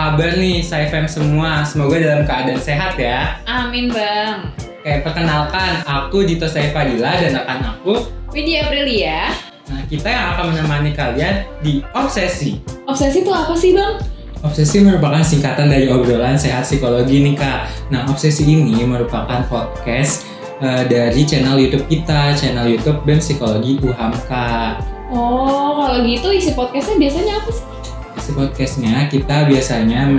kabar nih Saifem semua? Semoga dalam keadaan sehat ya. Amin bang. Oke, perkenalkan, aku Dito Saifadila dan rekan aku. Widya Aprilia. Nah, kita yang akan menemani kalian di Obsesi. Obsesi itu apa sih bang? Obsesi merupakan singkatan dari obrolan sehat psikologi nih kak. Nah, Obsesi ini merupakan podcast dari channel YouTube kita, channel YouTube BEM Psikologi UHAMKA. Oh, kalau gitu isi podcastnya biasanya apa sih? Isi podcastnya kita biasanya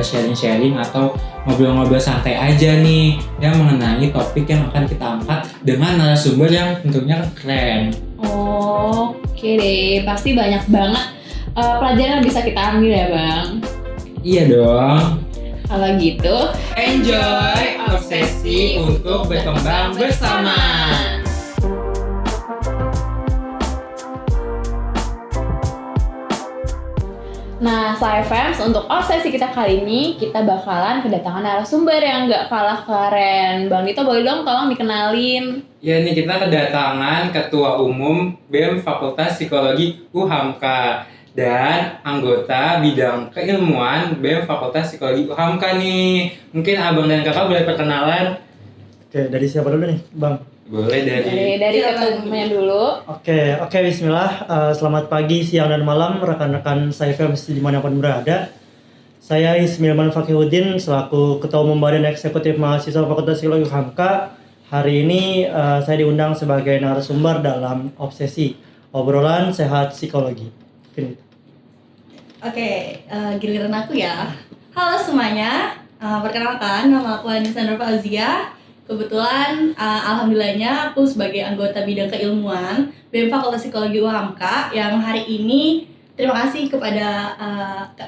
sharing-sharing atau ngobrol-ngobrol santai aja nih yang mengenai topik yang akan kita angkat dengan narasumber yang tentunya keren. Oh, oke deh. Pasti banyak banget pelajaran yang bisa kita ambil ya bang. Iya dong. Kalau gitu, Enjoy Obsesi untuk berkembang bersama. Nah, Saifems, untuk obsesi kita kali ini, kita bakalan kedatangan narasumber yang nggak kalah keren. Bang Dito, boleh dong tolong dikenalin? Ya nih kita kedatangan Ketua Umum BEM Fakultas Psikologi UHAMKA dan anggota bidang keilmuan BEM Fakultas Psikologi UHAMKA nih. Mungkin abang dan kakak boleh perkenalan? Oke, dari siapa dulu nih, Bang? Boleh Dari ketua umumnya dulu. Oke, bismillah. Selamat pagi, siang, dan malam rekan-rekan Saifem dimanapun berada. Saya Ismilman Fakihudin, selaku Ketua Umum Badan Eksekutif Mahasiswa Fakultas Psikologi UHAMKA. Hari ini saya diundang sebagai narasumber dalam Obsesi, obrolan sehat psikologi. Oke, giliran aku ya. Halo semuanya, perkenalkan nama aku Anissa Nur Fauzia. Kebetulan alhamdulillahnya aku sebagai anggota bidang keilmuan BEM Fakultas Psikologi UHAMKA yang hari ini terima kasih kepada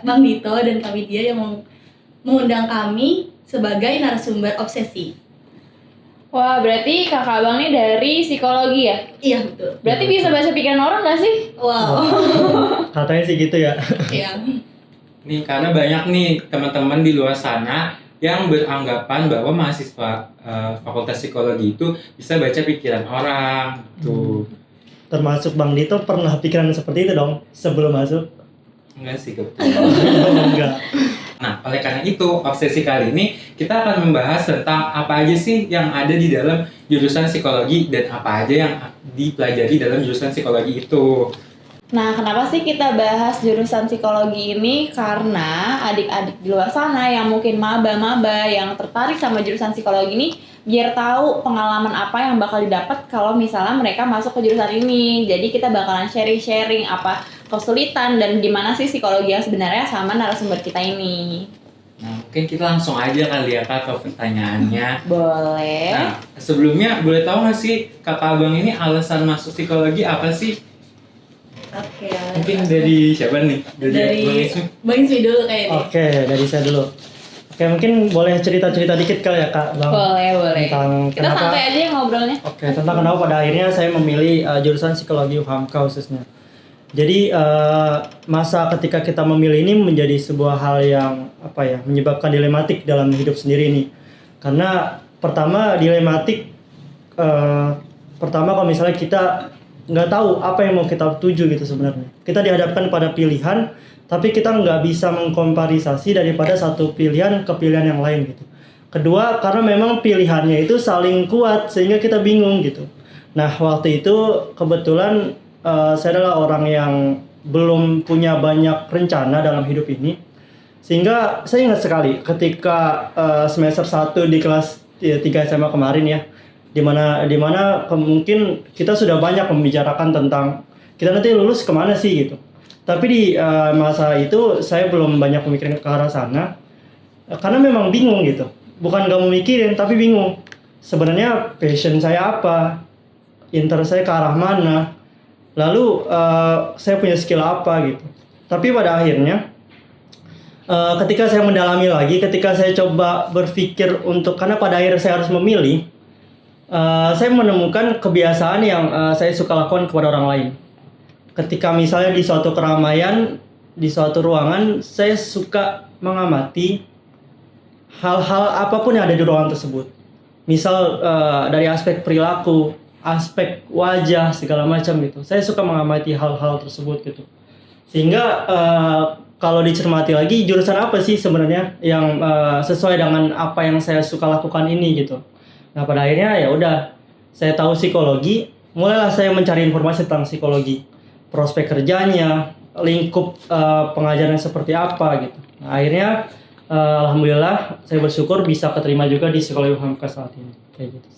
Bang Dito dan Kak Widya yang mengundang kami sebagai narasumber obsesi. Wah, berarti kakak abang nih dari psikologi ya? Iya betul. Berarti bisa baca pikiran orang nggak sih? Wow. Katanya sih gitu ya. Iya. Nih karena banyak nih teman-teman di luar sana yang beranggapan bahwa mahasiswa Fakultas Psikologi itu bisa baca pikiran orang tuh. Termasuk Bang Dito pernah pikiran seperti itu dong sebelum masuk? Enggak sih kebetulan. Enggak. Nah, oleh karena itu, obsesi kali ini kita akan membahas tentang apa aja sih yang ada di dalam jurusan psikologi dan apa aja yang dipelajari dalam jurusan psikologi itu. Nah, kenapa sih kita bahas jurusan psikologi ini? Karena adik-adik di luar sana yang mungkin maba-maba yang tertarik sama jurusan psikologi ini biar tahu pengalaman apa yang bakal didapat kalau misalnya mereka masuk ke jurusan ini. Jadi kita bakalan sharing-sharing apa kesulitan dan gimana sih psikologi yang sebenarnya sama narasumber kita ini. Nah, mungkin kita langsung aja kali ya Kak ke pertanyaannya. Boleh. Nah, sebelumnya boleh tahu nggak sih Kakak Abang ini alasan masuk psikologi apa sih? Oke. Mungkin dari siapa nih? Dari Bang Ismi? Bang Ismi dulu kayaknya. Oke, dari saya dulu. Oke, mungkin boleh cerita-cerita dikit kali ya Kak, Bang? Boleh. Tentang Kita santai aja ya ngobrolnya. Oke, tentang kenapa pada akhirnya saya memilih jurusan psikologi UHAMKA khususnya. Jadi masa ketika kita memilih ini menjadi sebuah hal yang menyebabkan dilematik dalam hidup sendiri ini. Karena pertama dilematik, kalau misalnya kita nggak tahu apa yang mau kita tuju gitu sebenarnya. Kita dihadapkan pada pilihan, tapi kita nggak bisa mengkomparisasi daripada satu pilihan ke pilihan yang lain gitu. Kedua, karena memang pilihannya itu saling kuat sehingga kita bingung gitu. Nah, waktu itu kebetulan saya adalah orang yang belum punya banyak rencana dalam hidup ini. Sehingga saya ingat sekali ketika semester 1 di kelas 3 SMA kemarin ya, dimana mungkin kita sudah banyak membicarakan tentang kita nanti lulus kemana sih gitu. Tapi di masa itu saya belum banyak memikirin ke arah sana karena memang bingung gitu. Bukan gak mau mikirin tapi bingung. Sebenarnya passion saya apa? Interest saya ke arah mana? Lalu saya punya skill apa gitu. Tapi pada akhirnya ketika saya mendalami lagi, ketika saya coba berpikir karena pada akhirnya saya harus memilih, saya menemukan kebiasaan yang saya suka lakukan kepada orang lain. Ketika misalnya di suatu keramaian, di suatu ruangan, saya suka mengamati hal-hal apapun yang ada di ruangan tersebut. Misal dari aspek perilaku, aspek wajah segala macam gitu. Saya suka mengamati hal-hal tersebut gitu. Sehingga kalau dicermati lagi jurusan apa sih sebenarnya yang sesuai dengan apa yang saya suka lakukan ini gitu. Nah pada akhirnya ya udah saya tahu psikologi, mulailah saya mencari informasi tentang psikologi, prospek kerjanya, lingkup pengajaran seperti apa gitu. Nah, akhirnya alhamdulillah saya bersyukur bisa keterima juga di psikologi UHAMKA saat ini kayak gitu.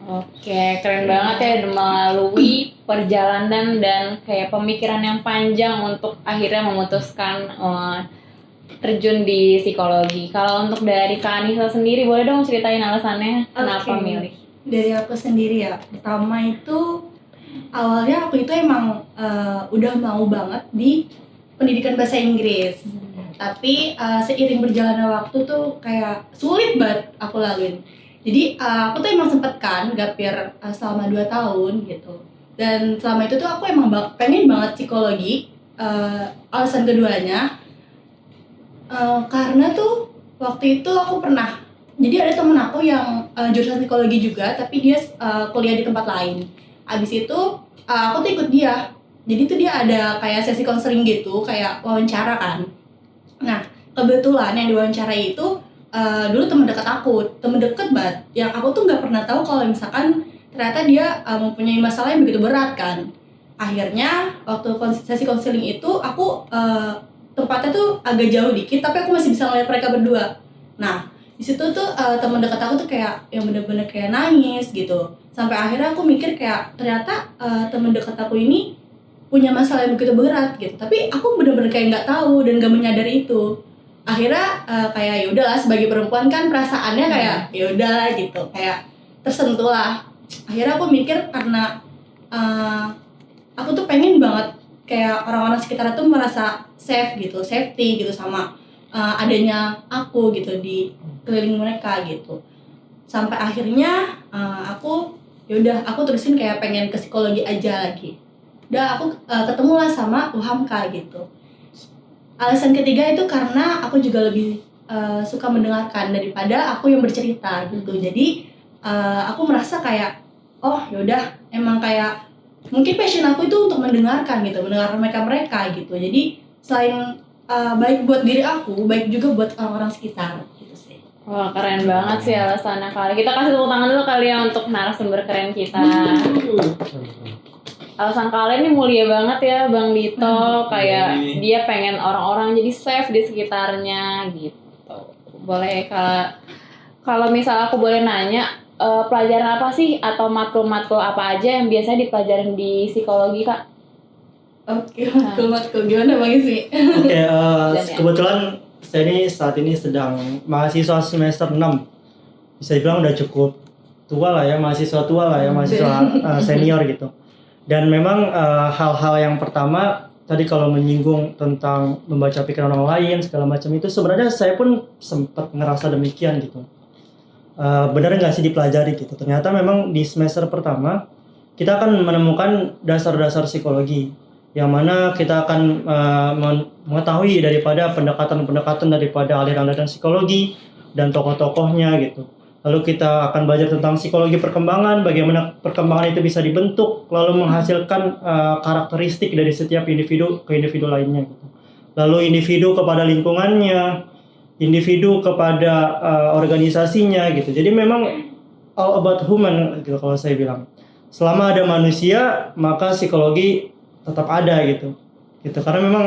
Oke, keren banget ya melalui perjalanan dan kayak pemikiran yang panjang untuk akhirnya memutuskan terjun di psikologi. Kalau untuk dari Kak Anissa sendiri, boleh dong ceritain alasannya kenapa Oke. milih? Dari aku sendiri ya, pertama itu awalnya aku itu emang udah mau banget di pendidikan bahasa Inggris. Tapi seiring berjalannya waktu tuh kayak sulit banget aku laluin. Jadi aku tuh emang sempet kan gapir selama 2 tahun gitu. Dan selama itu tuh aku emang pengen banget psikologi. Alasan keduanya karena tuh waktu itu aku pernah, jadi ada temen aku yang jurusan psikologi juga, tapi dia kuliah di tempat lain. Abis itu aku tuh ikut dia. Jadi tuh dia ada kayak sesi konseling gitu, kayak wawancara kan. Nah, kebetulan yang diwawancarai itu dulu teman dekat aku, teman dekat banget. Yang aku tuh nggak pernah tahu kalau misalkan ternyata dia mempunyai masalah yang begitu berat kan. Akhirnya waktu sesi konseling itu aku tempatnya tuh agak jauh dikit, tapi aku masih bisa ngeliat mereka berdua. Nah, di situ tuh teman dekat aku tuh kayak yang bener-bener kayak nangis gitu. Sampai akhirnya aku mikir kayak ternyata teman dekat aku ini punya masalah yang begitu berat gitu. Tapi aku bener-bener kayak nggak tahu dan nggak menyadari itu. Akhirnya kayak ya udahlah, sebagai perempuan kan perasaannya kayak ya udahlah gitu, kayak tersentuh lah. Akhirnya aku mikir karena aku tuh pengen banget kayak orang-orang sekitar tuh merasa safe gitu, safety gitu sama adanya aku gitu di keliling mereka gitu. Sampai akhirnya aku yaudah aku terusin kayak pengen ke psikologi aja lagi. Udah aku ketemulah sama UHAMKA gitu. Alasan ketiga itu karena aku juga lebih suka mendengarkan daripada aku yang bercerita gitu. Jadi aku merasa kayak oh yaudah emang kayak mungkin passion aku itu untuk mendengarkan gitu, mendengarkan mereka gitu. Jadi selain baik buat diri aku, baik juga buat orang-orang sekitar gitu sih. Wah, keren banget sih alasannya kali. Kita kasih tepuk tangan dulu kali ya untuk narasumber keren kita. Alasan kalian ini mulia banget ya Bang Dito, kayak dia pengen orang-orang jadi safe di sekitarnya gitu. Boleh kalau misal aku boleh nanya, pelajaran apa sih atau matkul-matkul apa aja yang biasanya dipelajarin di psikologi, Kak? Oke, matkul gimana Bang Ismi? Oke, kebetulan saya ini saat ini sedang mahasiswa semester 6. Bisa dibilang udah cukup tua lah ya, mahasiswa senior gitu. Dan memang hal-hal yang pertama tadi kalau menyinggung tentang membaca pikiran orang lain segala macam itu sebenarnya saya pun sempat ngerasa demikian gitu. Benar nggak sih dipelajari gitu? Ternyata memang di semester pertama kita akan menemukan dasar-dasar psikologi yang mana kita akan mengetahui daripada pendekatan-pendekatan daripada aliran-aliran psikologi dan tokoh-tokohnya gitu. Lalu kita akan belajar tentang psikologi perkembangan, bagaimana perkembangan itu bisa dibentuk, lalu menghasilkan karakteristik dari setiap individu ke individu lainnya gitu. Lalu individu kepada lingkungannya, individu kepada organisasinya gitu. Jadi memang all about human gitu kalau saya bilang. Selama ada manusia, maka psikologi tetap ada gitu. Karena memang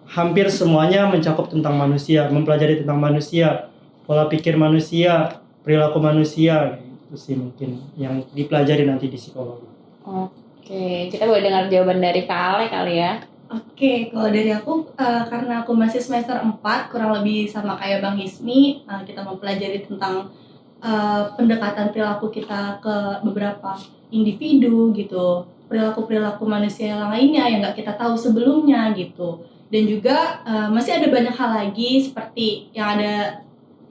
hampir semuanya mencakup tentang manusia, mempelajari tentang manusia, pola pikir manusia, perilaku manusia, itu sih mungkin yang dipelajari nanti di psikologi. Oke, kita boleh dengar jawaban dari Kak Ale kali ya. Oke, kalau dari aku karena aku masih semester 4, kurang lebih sama kayak Bang Hismi, kita mempelajari tentang pendekatan perilaku kita ke beberapa individu gitu, perilaku manusia yang lainnya yang nggak kita tahu sebelumnya gitu. Dan juga masih ada banyak hal lagi seperti yang ada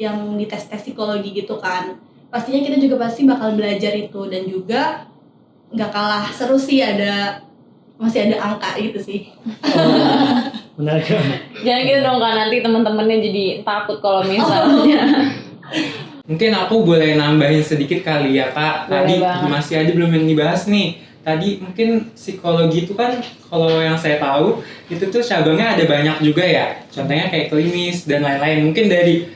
yang di tes psikologi gitu kan. Pastinya kita juga pasti bakal belajar itu, dan juga nggak kalah seru sih masih ada angka gitu sih. Benar kan? Jangan gitu dong Kak, nanti teman-temannya jadi takut kalau misalnya. Mungkin aku boleh nambahin sedikit kali ya Kak. Tadi Boleh banget. masih aja belum yang dibahas nih tadi mungkin psikologi itu kan kalau yang saya tahu itu tuh cabangnya ada banyak juga ya. Contohnya kayak klinis dan lain-lain. Mungkin dari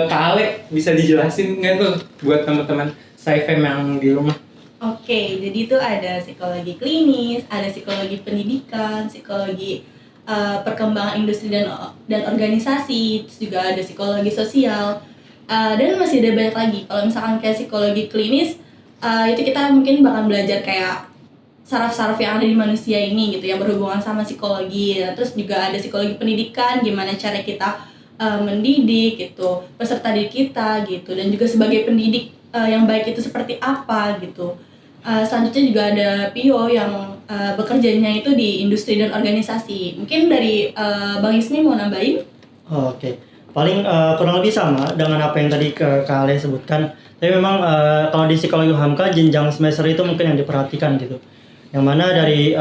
Kak Ale bisa dijelasin nggak tuh buat teman-teman SciFem yang di rumah? Oke, jadi itu ada psikologi klinis, ada psikologi pendidikan, psikologi perkembangan industri dan organisasi, terus juga ada psikologi sosial, dan masih ada banyak lagi. Kalau misalkan kayak psikologi klinis, itu kita mungkin bakal belajar kayak saraf-saraf yang ada di manusia ini gitu, yang berhubungan sama psikologi. Nah, terus juga ada psikologi pendidikan, gimana cara kita mendidik gitu, peserta didik kita gitu, dan juga sebagai pendidik yang baik itu seperti apa gitu. Selanjutnya juga ada PIO yang bekerjanya itu di industri dan organisasi. Mungkin dari Bang Ismi mau nambahin? Oke. Paling kurang lebih sama dengan apa yang tadi Kak Ale sebutkan. Tapi memang kalau di psikologi UHAMKA jenjang semester itu mungkin yang diperhatikan gitu. Yang mana dari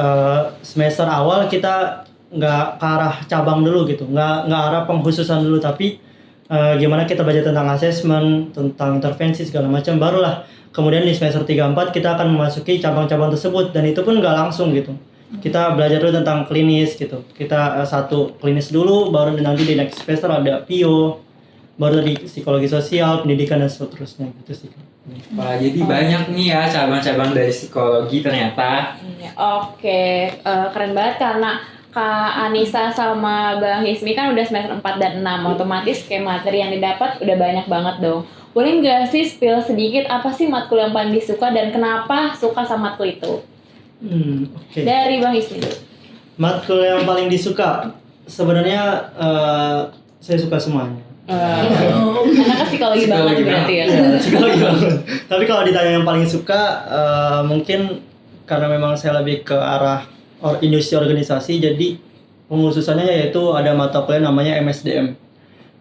semester awal kita nggak ke arah cabang dulu gitu, nggak arah pengkhususan dulu, tapi gimana kita belajar tentang asesmen, tentang intervensi segala macam, barulah kemudian di semester 3-4 kita akan memasuki cabang-cabang tersebut, dan itu pun nggak langsung gitu. Kita belajar dulu tentang klinis gitu. Kita satu klinis dulu, baru nanti di next semester ada PIO, baru di psikologi sosial, pendidikan dan seterusnya gitu sih. Wah, jadi banyak nih ya cabang-cabang dari psikologi ternyata. Oke, keren banget karena Kak Anissa sama Bang Hismi kan udah semester 4 dan 6, otomatis kayak materi yang didapat udah banyak banget dong. Boleh nggak sih spill sedikit apa sih matkul yang paling disuka dan kenapa suka sama matkul itu? Oke. Dari Bang Hismi dulu. Matkul yang paling disuka sebenarnya saya suka semuanya. Karena kan psikologi banget berarti ya. Iya, psikologi banget. Tapi kalau ditanya yang paling suka, mungkin karena memang saya lebih ke arah industri organisasi, jadi pengkhususannya yaitu ada mata kuliah namanya MSDM,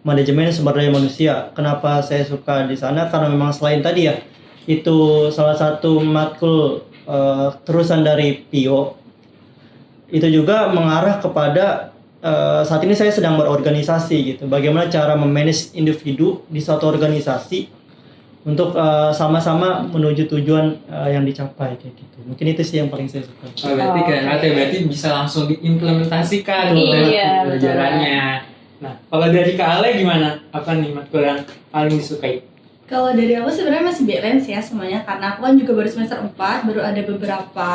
Manajemen Sumber Daya Manusia. Kenapa saya suka di sana? Karena memang selain tadi ya, itu salah satu matkul terusan dari PIO, itu juga mengarah kepada saat ini saya sedang berorganisasi gitu. Bagaimana cara memanage individu di suatu organisasi untuk sama-sama menuju tujuan yang dicapai kayak gitu. Mungkin itu sih yang paling saya suka. Oh, berarti keren banget ya, berarti bisa langsung diimplementasikan dari Iya, pelajarannya. Nah, kalau dari Kak Ale gimana? Apa nih matkul yang paling disukai? Kalau dari aku sebenarnya masih balance ya semuanya, karena aku kan juga baru semester 4, baru ada beberapa.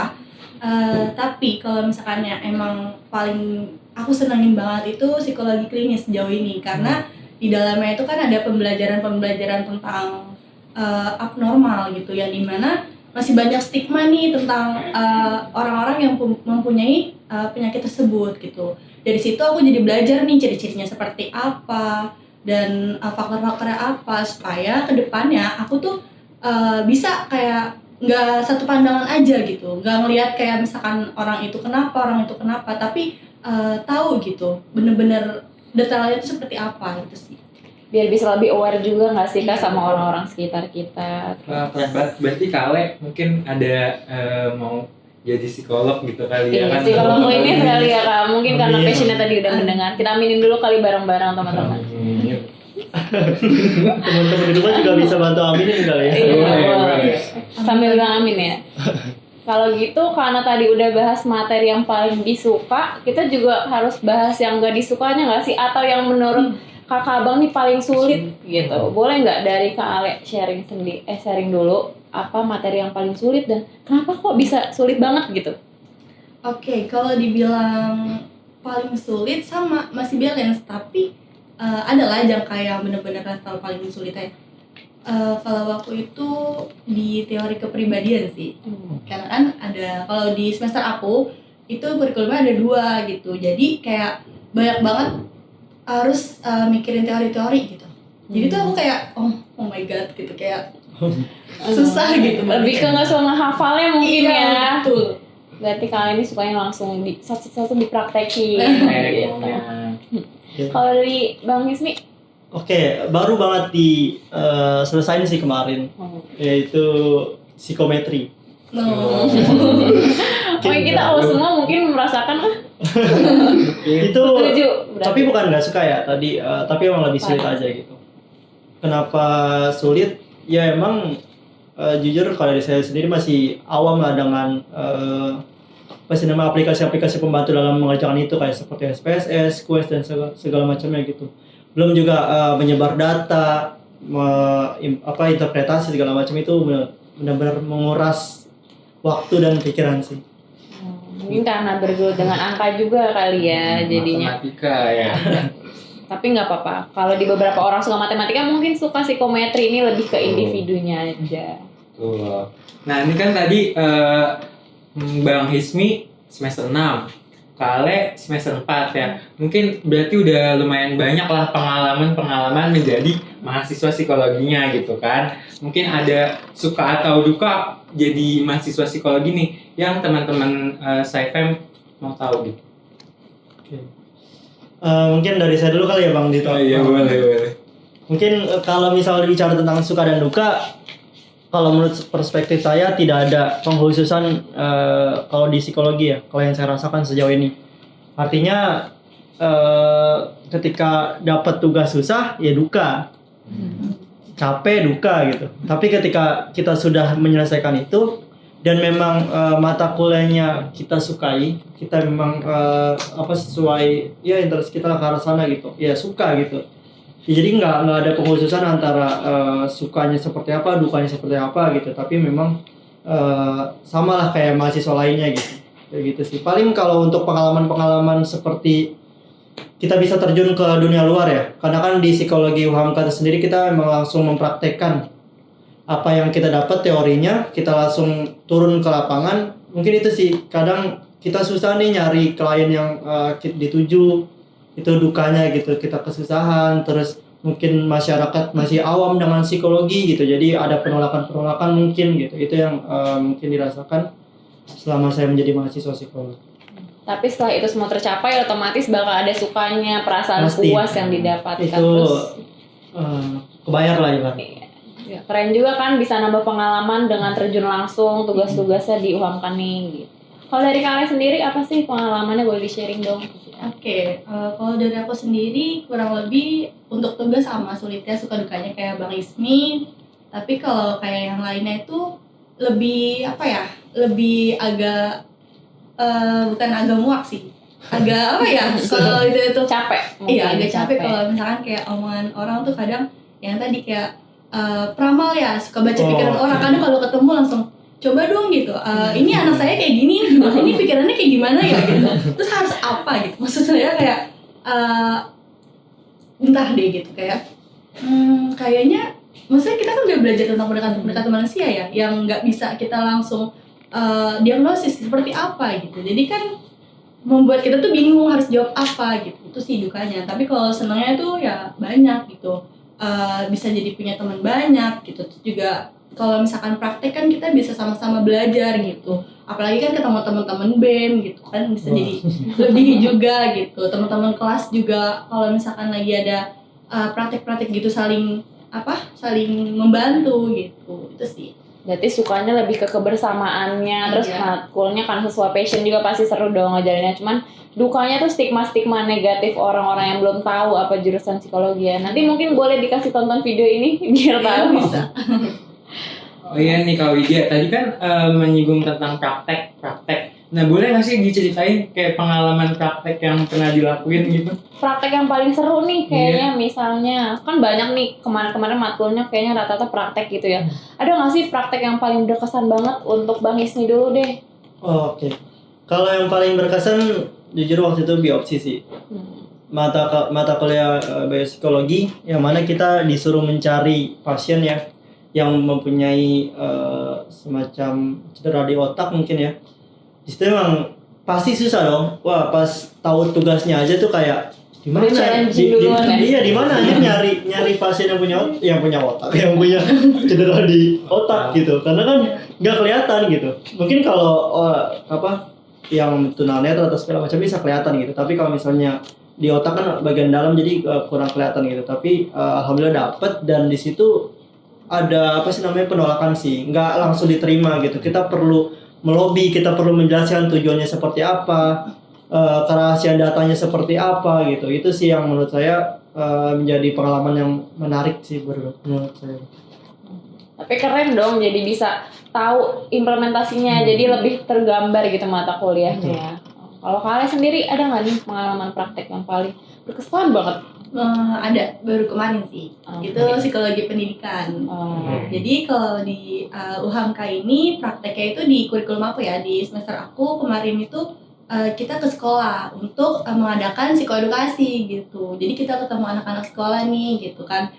Tapi kalau misalkan yang emang paling aku senangin banget itu psikologi klinis sejauh ini, karena di dalamnya itu kan ada pembelajaran tentang abnormal gitu, yang dimana masih banyak stigma nih tentang orang-orang yang mempunyai penyakit tersebut gitu. Dari situ aku jadi belajar nih ciri-cirinya seperti apa dan faktor-faktornya apa, supaya kedepannya aku tuh bisa kayak nggak satu pandangan aja gitu, nggak ngelihat kayak misalkan orang itu kenapa, tapi tahu gitu bener-bener detailnya itu seperti apa gitu sih. Biar bisa lebih aware juga nggak sih Kak sama orang-orang sekitar kita. Wah, keren banget. Berarti Kak Ale mungkin ada mau jadi psikolog gitu kali ya Iya, kan? psikolog ini sekali ya Kak. Mungkin karena Amin. passionnya tadi udah mendengar. Kita aminin dulu kali bareng-bareng teman-teman. Teman-teman di rumah juga bisa bantu aminin kali ya. Iya, Boleh, boleh. boleh. Sambil bilang amin ya. Kalau gitu karena tadi udah bahas materi yang paling disuka, kita juga harus bahas yang gak disukanya nggak sih? Atau yang menurut kakak abang nih paling sulit gitu. Boleh nggak dari Kak Ale sharing dulu apa materi yang paling sulit dan kenapa kok bisa sulit banget gitu? Oke, kalau dibilang paling sulit sama masih balance, tapi adalah jangka yang benar-benar level paling sulit ya. Kalau waktu itu di teori kepribadian sih, karena kan ada, kalau di semester aku itu kurikulumnya ada 2 gitu, jadi kayak banyak banget harus mikirin teori-teori gitu. Jadi tuh aku kayak oh my god gitu, kayak susah gitu. Lebih ke nggak suka ngehafalnya mungkin Iya, ya. betul. Berarti kalian ini sukanya langsung satu-satu dipraktekin. Gitu. Kalau dari Bang Hismi? Oke, baru banget selesai sih kemarin, yaitu psikometri. No. Oh kita semua mungkin merasakan Itu setuju. tapi bukan nggak suka ya tadi, tapi emang lebih sulit aja gitu. Kenapa sulit? Ya emang jujur kalau dari saya sendiri masih awam lah dengan aplikasi-aplikasi pembantu dalam mengerjakan itu kayak seperti SPSS, Quest dan segala macamnya gitu. Belum juga menyebar data, interpretasi segala macam itu benar-benar menguras waktu dan pikiran sih. Mungkin karena bergelut dengan angka juga kali ya jadinya. Matematika ya. Tapi nggak apa-apa. Kalau di beberapa orang suka matematika mungkin suka psikometri, ini lebih ke individunya aja. Tuh. Nah ini kan tadi Bang Hismi semester 6, Kale semester 4 ya. Mungkin berarti udah lumayan banyak lah pengalaman menjadi mahasiswa psikologinya gitu kan. Mungkin ada suka atau duka jadi mahasiswa psikologi nih yang teman-teman Saifem mau tahu gitu. Oke. Mungkin dari saya dulu kali ya Bang Dito. Oh, iya boleh. Mungkin kalau misalnya bicara tentang suka dan duka, kalau menurut perspektif saya tidak ada pengkhususan kalau di psikologi ya, kalau yang saya rasakan sejauh ini. Artinya ketika dapat tugas susah ya duka, capek duka gitu. Tapi ketika kita sudah menyelesaikan itu dan memang mata kuliahnya kita sukai, kita memang sesuai ya interest kita ke arah sana gitu, ya suka gitu. Jadi nggak ada pengkhususan antara sukanya seperti apa, dukanya seperti apa gitu. Tapi memang sama lah kayak mahasiswa lainnya gitu. Kayak gitu sih. Paling kalau untuk pengalaman-pengalaman seperti kita bisa terjun ke dunia luar ya. Karena kan di psikologi UHAMKA sendiri kita memang langsung mempraktekkan apa yang kita dapat teorinya, kita langsung turun ke lapangan. Mungkin itu sih kadang kita susah nih nyari klien yang dituju. Itu dukanya gitu, kita kesusahan, terus mungkin masyarakat masih awam dengan psikologi gitu, jadi ada penolakan mungkin gitu. Itu yang mungkin dirasakan selama saya menjadi mahasiswa psikologi. Tapi setelah itu semua tercapai, otomatis bakal ada sukanya, perasaan Pasti. puas yang didapatkan. Itu Terus kebayar lah ya. ya, keren juga kan bisa nambah pengalaman dengan terjun langsung tugas-tugasnya di UHAMKA nih gitu. Kalau dari kalian sendiri apa sih pengalamannya, boleh di-sharing dong? Oke, kalau dari aku sendiri kurang lebih untuk tugas sama sulitnya suka dukanya kayak Bang Ismi. Tapi kalau kayak yang lainnya itu lebih lebih agak bukan agak muak sih. Agak kalau itu Capek. iya agak capek kalau misalkan kayak omongan orang tuh kadang yang tadi kayak peramal ya, suka baca pikiran orang. Kadang kalau ketemu langsung coba dong gitu, ini anak saya kayak gini, ini pikirannya kayak gimana ya gitu, terus harus apa gitu, maksud saya kayak entah deh gitu kayak kayaknya maksudnya kita kan udah belajar tentang pendekatan manusia ya, yang nggak bisa kita langsung diagnosis seperti apa gitu, jadi kan membuat kita tuh bingung harus jawab apa gitu. Itu sih dukanya. Tapi kalau senangnya tuh ya banyak gitu, bisa jadi punya teman banyak gitu. Terus juga kalau misalkan praktek kan kita bisa sama-sama belajar gitu, apalagi kan ketemu teman-teman BEM gitu kan, bisa jadi lebih juga gitu. Teman-teman kelas juga kalau misalkan lagi ada praktek-praktek gitu saling membantu gitu. Itu sih. Berarti sukanya lebih ke kebersamaannya, terus matkulnya kan sesuai passion juga pasti seru dong ngajarinnya. Cuman dukanya tuh stigma-stigma negatif orang-orang yang belum tahu apa jurusan psikologi ya. Nanti mungkin boleh dikasih tonton video ini biar tahu. Bisa. Oh iya nih Kak Widya, tadi kan menyinggung tentang praktek. Nah boleh nggak sih diceritain kayak pengalaman praktek yang pernah dilakuin gitu? Praktek yang paling seru nih kayaknya misalnya, kan banyak nih kemarin-kemarin matkulnya kayaknya rata-rata praktek gitu ya. Ada nggak sih praktek yang paling berkesan banget untuk Bang Isni dulu deh? Oke. Kalau yang paling berkesan jujur waktu itu biopsi sih. Mata kuliah biopsikologi yang mana kita disuruh mencari pasien ya yang mempunyai semacam cedera di otak mungkin ya. Di situ emang pasti susah dong. Wah, pas tahu tugasnya aja tuh kayak di mana? Iya, di mana aja nyari pasien yang punya otak, yang punya cedera di otak gitu. Karena kan nggak kelihatan gitu. Mungkin kalau yang tunanetra atau segala macam bisa kelihatan gitu. Tapi kalau misalnya di otak kan bagian dalam jadi kurang kelihatan gitu. Tapi alhamdulillah dapet, dan di situ ada penolakan sih, nggak langsung diterima gitu. Kita perlu melobi, kita perlu menjelaskan tujuannya seperti apa, kerahasiaan datanya seperti apa gitu. Itu sih yang menurut saya menjadi pengalaman yang menarik sih menurut saya. Tapi keren dong, jadi bisa tahu implementasinya, jadi lebih tergambar gitu mata kuliahnya. Kalau kalian sendiri ada nggak nih pengalaman praktek yang paling berkesan banget? Ada baru kemarin sih. Oke. Itu psikologi pendidikan. Jadi kalau di UHAMK ini prakteknya itu di kurikulum aku ya, di semester aku kemarin itu kita ke sekolah untuk mengadakan psikoedukasi gitu. Jadi kita ketemu anak-anak sekolah nih gitu kan.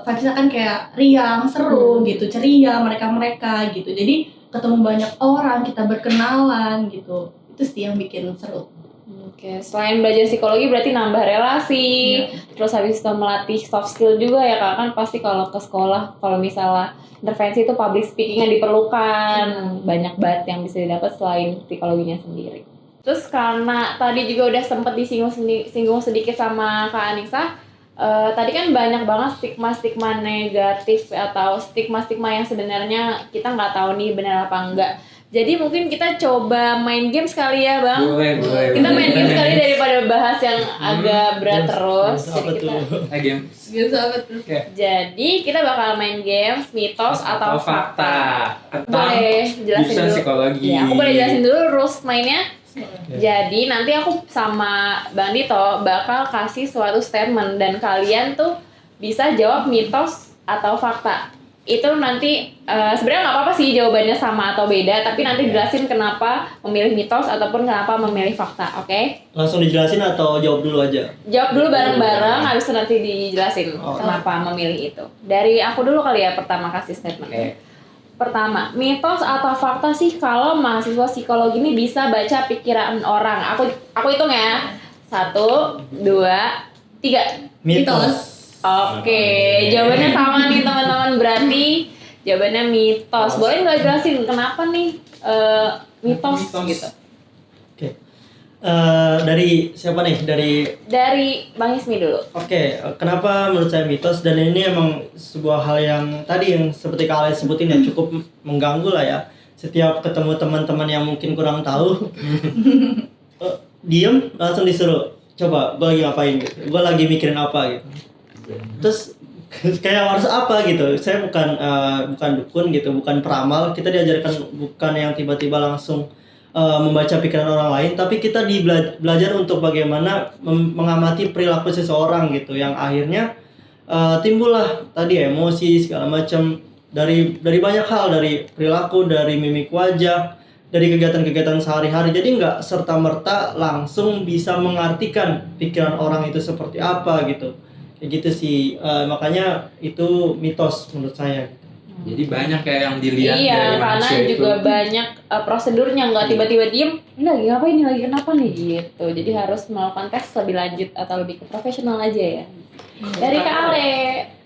Vibes-nya kan kayak riang, seru gitu, ceria mereka-mereka gitu. Jadi ketemu banyak orang, kita berkenalan gitu. Itu sih yang bikin seru. Oke, selain belajar psikologi berarti nambah relasi, terus habis itu melatih soft skill juga ya Kak, kan pasti kalau ke sekolah, kalau misalnya intervensi itu public speaking yang diperlukan, banyak banget yang bisa didapat selain psikologinya sendiri. Terus karena tadi juga udah sempet singgung sedikit sama Kak Anissa, tadi kan banyak banget stigma-stigma negatif atau stigma-stigma yang sebenarnya kita nggak tahu nih benar apa enggak. Jadi mungkin kita coba main game sekali ya Bang. Boleh. Kita main game sekali daripada bahas yang agak berat terus. Apa Jadi tuh? Game. Gitu sahabat tuh. jadi kita bakal main games mitos atau fakta. Tentang Boleh jelasin jurusan dulu. psikologi. Ya, aku boleh jelasin dulu rules mainnya. Jadi nanti aku sama Bang Dito bakal kasih suatu statement dan kalian tuh bisa jawab mitos atau fakta. Itu nanti sebenarnya nggak apa-apa sih jawabannya sama atau beda, tapi nanti jelasin kenapa memilih mitos ataupun kenapa memilih fakta, oke? Langsung dijelasin atau jawab dulu aja? Jawab dulu bareng-bareng, habis itu nanti dijelasin kenapa memilih itu. Dari aku dulu kali ya pertama kasih statement. Pertama, mitos atau fakta sih kalau mahasiswa psikologi ini bisa baca pikiran orang. Aku hitung ya. 1, 2, 3. Mitos. Oke, jawabannya sama nih teman-teman. Berarti jawabannya mitos. Boleh nggak jelasin kenapa nih mitos gitu? Oke. Dari siapa nih? Dari Bang Ismi dulu. Oke, kenapa menurut saya mitos, dan ini emang sebuah hal yang tadi yang seperti kalian sebutin ya, cukup mengganggu lah ya. Setiap ketemu teman-teman yang mungkin kurang tahu, diem langsung disuruh, coba gue lagi ngapain gitu, gue lagi mikirin apa gitu. Terus kayak harus apa gitu. Saya bukan dukun gitu, bukan peramal. Kita diajarkan bukan yang tiba-tiba langsung membaca pikiran orang lain, tapi kita belajar untuk bagaimana mengamati perilaku seseorang gitu, yang akhirnya timbullah tadi emosi segala macam dari banyak hal, dari perilaku, dari mimik wajah, dari kegiatan-kegiatan sehari-hari. Jadi nggak serta-merta langsung bisa mengartikan pikiran orang itu seperti apa gitu. Kayak gitu sih, makanya itu mitos menurut saya. Jadi banyak ya yang dilihat Iya, dari karena manusia itu. juga banyak prosedurnya, nggak tiba-tiba diem. Ini lagi ngapain? Ini lagi kenapa nih gitu. Jadi harus melakukan tes lebih lanjut atau lebih ke profesional aja ya. Dari Kak Ale.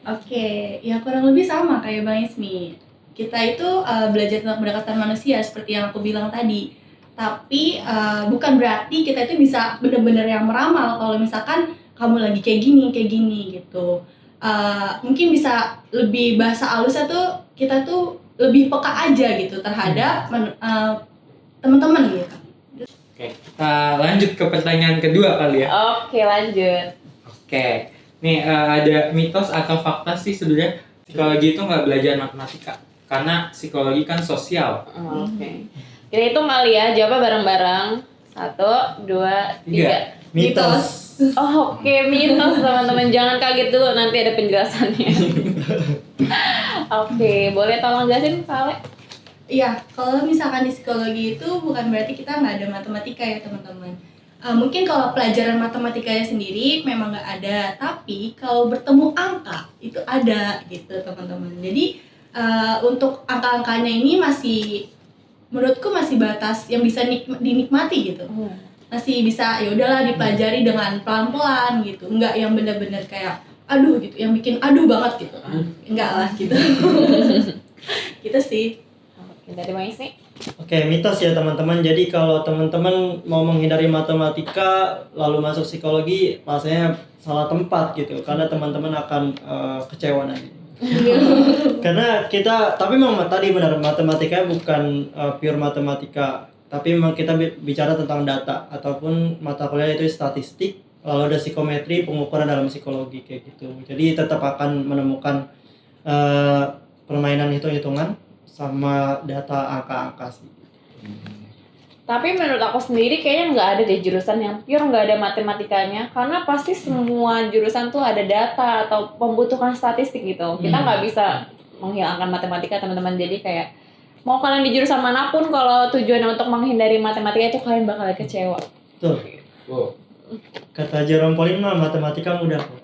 Oke, ya kurang lebih sama kayak Bang Ismi. Kita itu belajar tentang pendekatan manusia seperti yang aku bilang tadi. Tapi bukan berarti kita itu bisa benar-benar yang meramal kalau misalkan kamu lagi kayak gini gitu. Mungkin bisa lebih bahasa halusnya tuh kita tuh lebih peka aja gitu terhadap teman-teman gitu. Oke, kita lanjut ke pertanyaan kedua kali ya. Oke, lanjut. Oke, nih ada mitos atau fakta sih sebenarnya psikologi itu nggak belajar matematika karena psikologi kan sosial. Oke. Kita hitung kali ya, jawabnya bareng-bareng. 1, 2, 3. Mitos. Oh, oke, mitos teman-teman. Jangan kaget dulu, nanti ada penjelasannya. Oke, boleh tolong jelasin Kak Ale? Iya, kalau misalkan di psikologi itu bukan berarti kita nggak ada matematika ya teman-teman. Mungkin kalau pelajaran matematikanya sendiri memang nggak ada, tapi kalau bertemu angka itu ada gitu teman-teman. Jadi untuk angka-angkanya ini masih, menurutku masih batas yang bisa dinikmati gitu. Masih bisa ya udahlah dipelajari dengan pelan-pelan gitu, nggak yang benar-benar kayak aduh gitu, yang bikin aduh banget gitu. Enggak lah gitu. Gitu sih. Oke, dari Bang Ismi. Oke, mitos ya teman-teman. Jadi kalau teman-teman mau menghindari matematika lalu masuk psikologi, rasanya salah tempat gitu, karena teman-teman akan kecewa nanti. Karena kita, tapi memang tadi benar, matematika bukan pure matematika, tapi memang kita bicara tentang data ataupun mata kuliah itu statistik, lalu ada psikometri, pengukuran dalam psikologi kayak gitu. Jadi tetap akan menemukan permainan hitung-hitungan sama data angka-angka sih. Tapi menurut aku sendiri kayaknya nggak ada deh jurusan yang pure nggak ada matematikanya, karena pasti semua jurusan tuh ada data atau membutuhkan statistik gitu. Kita nggak bisa menghilangkan matematika teman-teman. Jadi kayak mau kalian di jurusan manapun, kalau tujuannya untuk menghindari matematika itu kalian bakal kecewa. Tuh, Wow. kata Jerome Pauline mah matematika mudah kok.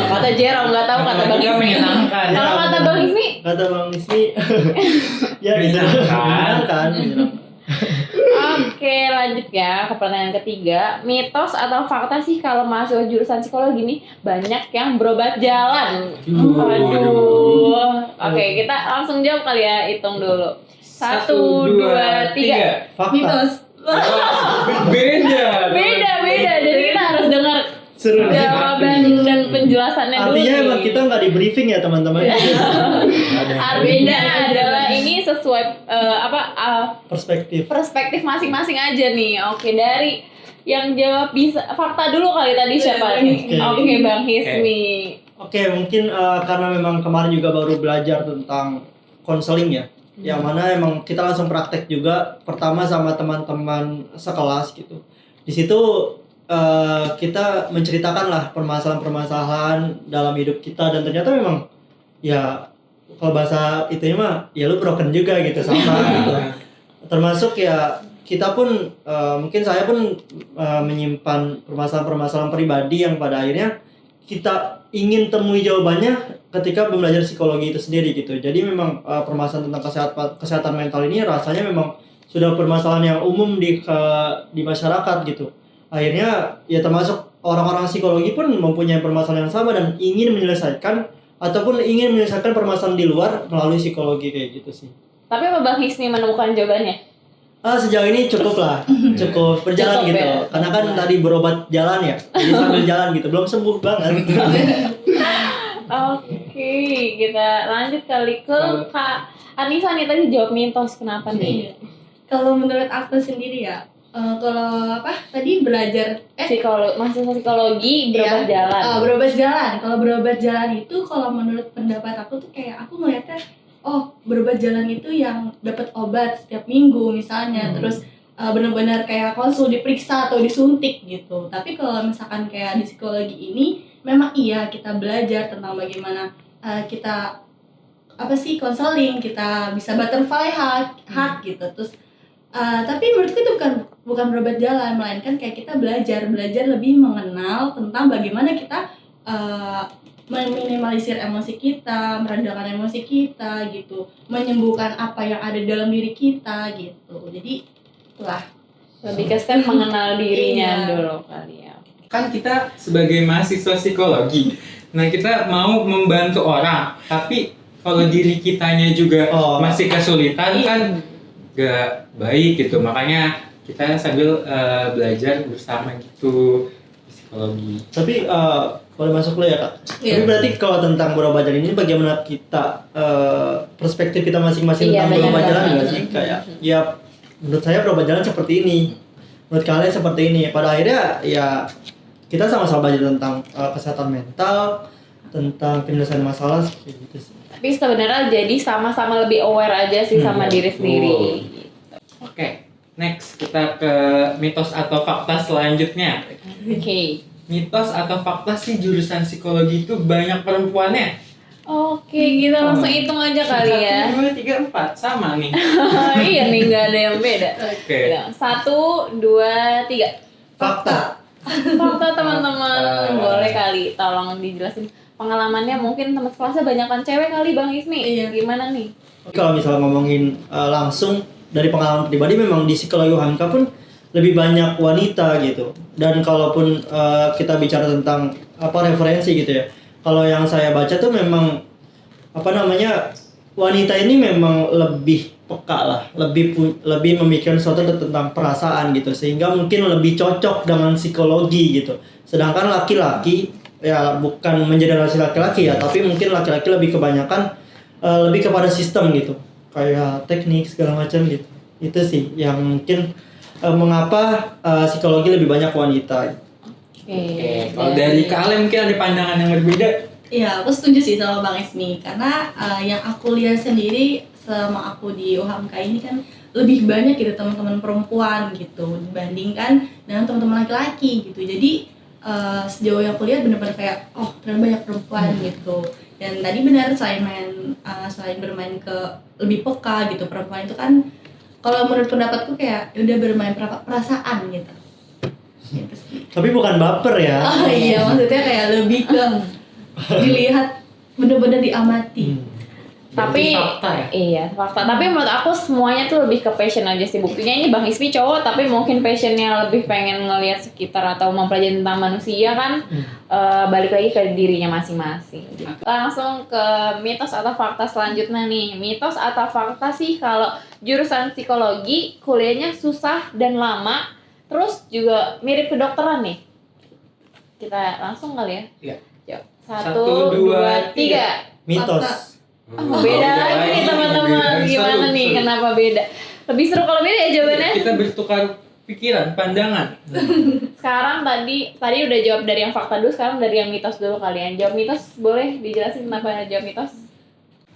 Kata Jerome, nggak tahu kata Bang Matematika Ismi. menyenangkan. Kalau kata Bang Ismi, Kata Bang Ismi ya gitu. Menyenangkan. Menyenangkan. oke lanjut ya ke pertanyaan ketiga. Mitos atau fakta sih kalau masuk jurusan psikologi nih banyak yang berobat jalan? Aduh. Oke, kita langsung jawab kali ya, hitung dulu. 1, 2, 3. Fakta. Mitos. Beda. Beda. Jadi kita harus dengar Seru nih. jawaban dan penjelasannya dulu. Artinya nih. emang kita nggak di briefing ya teman-teman. Artinya adalah ini sesuai Perspektif. perspektif masing-masing aja nih. Oke, dari yang jawab bisa fakta dulu kali tadi siapa nih? Oke. Oke, Bang Hismi. Oke, mungkin karena memang kemarin juga baru belajar tentang konseling ya. Yang mana emang kita langsung praktek juga pertama sama teman-teman sekelas gitu. Di situ kita menceritakan lah permasalahan-permasalahan dalam hidup kita, dan ternyata memang ya kalau bahasa itu mah ya lu broken juga gitu sama gitu. Termasuk ya kita pun mungkin saya pun menyimpan permasalahan-permasalahan pribadi yang pada akhirnya kita ingin temui jawabannya ketika belajar psikologi itu sendiri gitu. Jadi memang permasalahan tentang kesehatan mental ini rasanya memang sudah permasalahan yang umum di masyarakat gitu. Akhirnya ya termasuk orang-orang psikologi pun mempunyai permasalahan yang sama dan ingin menyelesaikan ataupun ingin menyelesaikan permasalahan di luar melalui psikologi kayak gitu sih. Tapi apa Bang Hismi menemukan jawabannya? Sejauh ini cukup lah, cukup berjalan Cukup gitu. ya? Karena kan tadi berobat jalan ya, jadi sambil jalan gitu, belum sembuh banget. Oke, kita lanjut kali ke Kak Anissa nih, tadi jawab mitos, kenapa nih? Kalau menurut aku sendiri ya, kalau tadi belajar Mahasiswa psikologi berobat jalan. berobat jalan. Kalau berobat jalan itu, kalau menurut pendapat aku tuh kayak aku ngeliatnya, oh berobat jalan itu yang dapat obat setiap minggu misalnya, terus benar-benar kayak konsul, diperiksa atau disuntik gitu. Tapi kalau misalkan kayak di psikologi ini, memang iya kita belajar tentang bagaimana kita konseling, kita bisa butterfly hug gitu. Terus tapi menurutku itu bukan berobat jalan, melainkan kayak kita belajar lebih mengenal tentang bagaimana kita meminimalisir emosi kita, meredakan emosi kita gitu, menyembuhkan apa yang ada dalam diri kita gitu. Jadi itulah, Lebih ke step mengenal dirinya Iya. dulu kali ya. Kan kita sebagai mahasiswa psikologi, nah kita mau membantu orang, tapi kalau diri kitanya juga masih kesulitan kan gak baik gitu. Makanya kita sambil belajar bersama gitu psikologi. Tapi boleh masuk dulu ya Kak. Iya. Tapi berarti kalau tentang berobat jalan ini bagaimana kita perspektif kita masing-masing Iya, tentang benar berobat jalan banget. nggak sih? Kayak ya menurut saya berobat jalan seperti ini, menurut kalian seperti ini. Pada akhirnya ya kita sama-sama belajar tentang kesehatan mental, tentang penyelesaian masalah seperti gitu sih. Tapi sebenarnya jadi sama-sama lebih aware aja sih sama diri sendiri. Oke, next kita ke mitos atau fakta selanjutnya. Oke. Mitos atau fakta sih jurusan psikologi itu banyak perempuannya. Oke, kita langsung hitung aja kali ya. 1, 2, 3, 4 sama nih. Iya nih, nggak ada yang beda. Oke. 1, 2, 3. Fakta. Fakta teman-teman, boleh kali tolong dijelasin pengalamannya. Mungkin teman sekelasnya banyak kan cewek kali Bang Ismi. Iya. Gimana nih? Kalau misalnya ngomongin langsung dari pengalaman pribadi, memang di psikologi UHAMK pun lebih banyak wanita gitu. Dan kalaupun kita bicara tentang referensi gitu ya, kalau yang saya baca tuh memang wanita ini memang lebih peka lah, lebih memikirkan sesuatu tentang perasaan gitu, sehingga mungkin lebih cocok dengan psikologi gitu. Sedangkan laki-laki ya bukan menjadi laki-laki ya, tapi mungkin laki-laki lebih kebanyakan lebih kepada sistem gitu, kayak teknik segala macam gitu. Itu sih yang mungkin mengapa psikologi lebih banyak wanita. Oke, kalau dari kalian mungkin ada pandangan yang berbeda. Iya, aku setuju sih sama Bang Ismi karena yang aku lihat sendiri selama aku di UHAMKA ini kan lebih banyak gitu teman-teman perempuan gitu dibandingkan dengan teman-teman laki-laki gitu. Jadi sejauh yang aku lihat benar-benar kayak ternyata banyak perempuan gitu. Dan tadi benar selain bermain ke lebih peka gitu, perempuan itu kan kalau menurut pendapatku kayak udah bermain perasaan gitu. Gitu sih. Tapi bukan baper ya. Oh iya, maksudnya kayak lebih ke dilihat bener-bener diamati. Tapi fakta ya. iya fakta. Tapi menurut aku semuanya tuh lebih ke passion aja sih. Buktinya ini Bang Ismi cowok tapi mungkin passionnya lebih pengen ngelihat sekitar atau mempelajari tentang manusia kan. Balik lagi ke dirinya masing-masing. Langsung ke mitos atau fakta selanjutnya nih. Mitos atau fakta sih kalau jurusan psikologi kuliahnya susah dan lama. Terus juga mirip kedokteran nih. Kita langsung kali ya. Iya. Yuk. 1, 2, 3. Mitos. Beda lagi nih teman-teman. Gimana nih? Kenapa beda? Lebih seru kalau beda ya jawabannya. Kita bertukar pikiran, pandangan. Sekarang tadi udah jawab dari yang fakta dulu, sekarang dari yang mitos dulu kalian. Jawab mitos boleh dijelasin kenapa jawab mitos?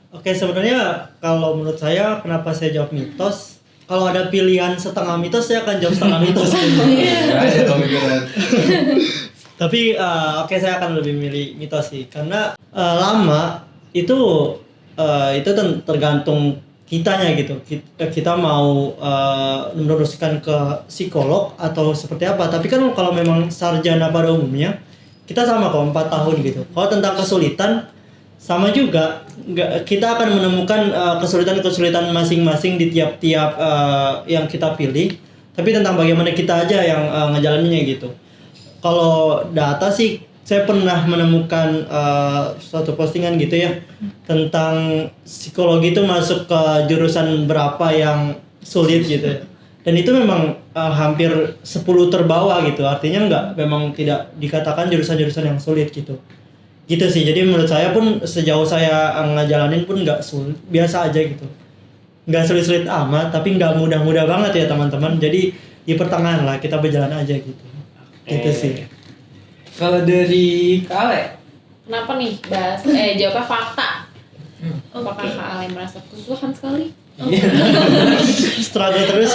Oke, sebenarnya kalau menurut saya kenapa saya jawab mitos? Kalau ada pilihan setengah mitos saya akan jawab setengah mitos. Ada pemikiran. Tapi saya akan lebih milih mitos sih karena lama itu tergantung kitanya gitu. Kita mau meneruskan ke psikolog atau seperti apa. Tapi kan kalau memang sarjana pada umumnya kita sama kok 4 tahun gitu. Kalau tentang kesulitan sama juga, kita akan menemukan kesulitan-kesulitan masing-masing di tiap-tiap yang kita pilih. Tapi tentang bagaimana kita aja yang ngejalaninnya gitu. Kalau data sih saya pernah menemukan suatu postingan gitu ya tentang psikologi itu masuk ke jurusan berapa yang sulit gitu. Dan itu memang hampir 10 terbawah gitu. Artinya memang tidak dikatakan jurusan-jurusan yang sulit gitu. Gitu sih. Jadi menurut saya pun sejauh saya ngejalanin pun nggak sulit, biasa aja gitu. Nggak sulit-sulit amat, tapi nggak mudah-mudah banget ya teman-teman. Jadi di pertengahan lah kita berjalan aja gitu. Gitu sih. Kalau dari Kak Ale, Kenapa nih bahas jawabnya fakta? Apakah Kak Ale merasa kesusahan sekali? Struggle terus.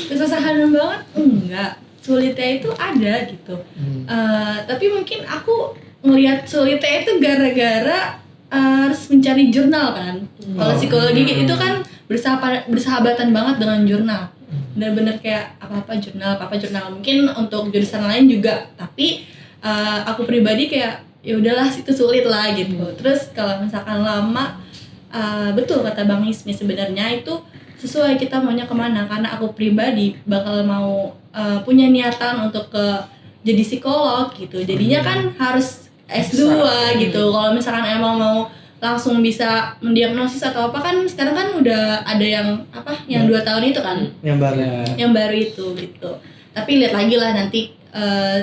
Kesusahan banget enggak, sulitnya itu ada gitu. Tapi mungkin aku ngelihat sulitnya itu gara-gara harus mencari jurnal kan. Kalau psikologi itu kan bersahabatan banget dengan jurnal. Bener-bener kayak apa-apa jurnal. Mungkin untuk jurusan lain juga, tapi aku pribadi kayak ya udahlah itu sulit lah gitu. Terus kalau misalkan lama, betul kata Bang Ismi, sebenarnya itu sesuai kita maunya kemana. Karena aku pribadi bakal mau punya niatan untuk jadi psikolog gitu. Jadinya kan harus S2 gitu. Kalau misalkan emang mau langsung bisa mendiagnosis atau apa kan sekarang kan udah ada yang 2 tahun itu kan. Yang baru. Yang baru itu gitu. Tapi lihat lagi lah nanti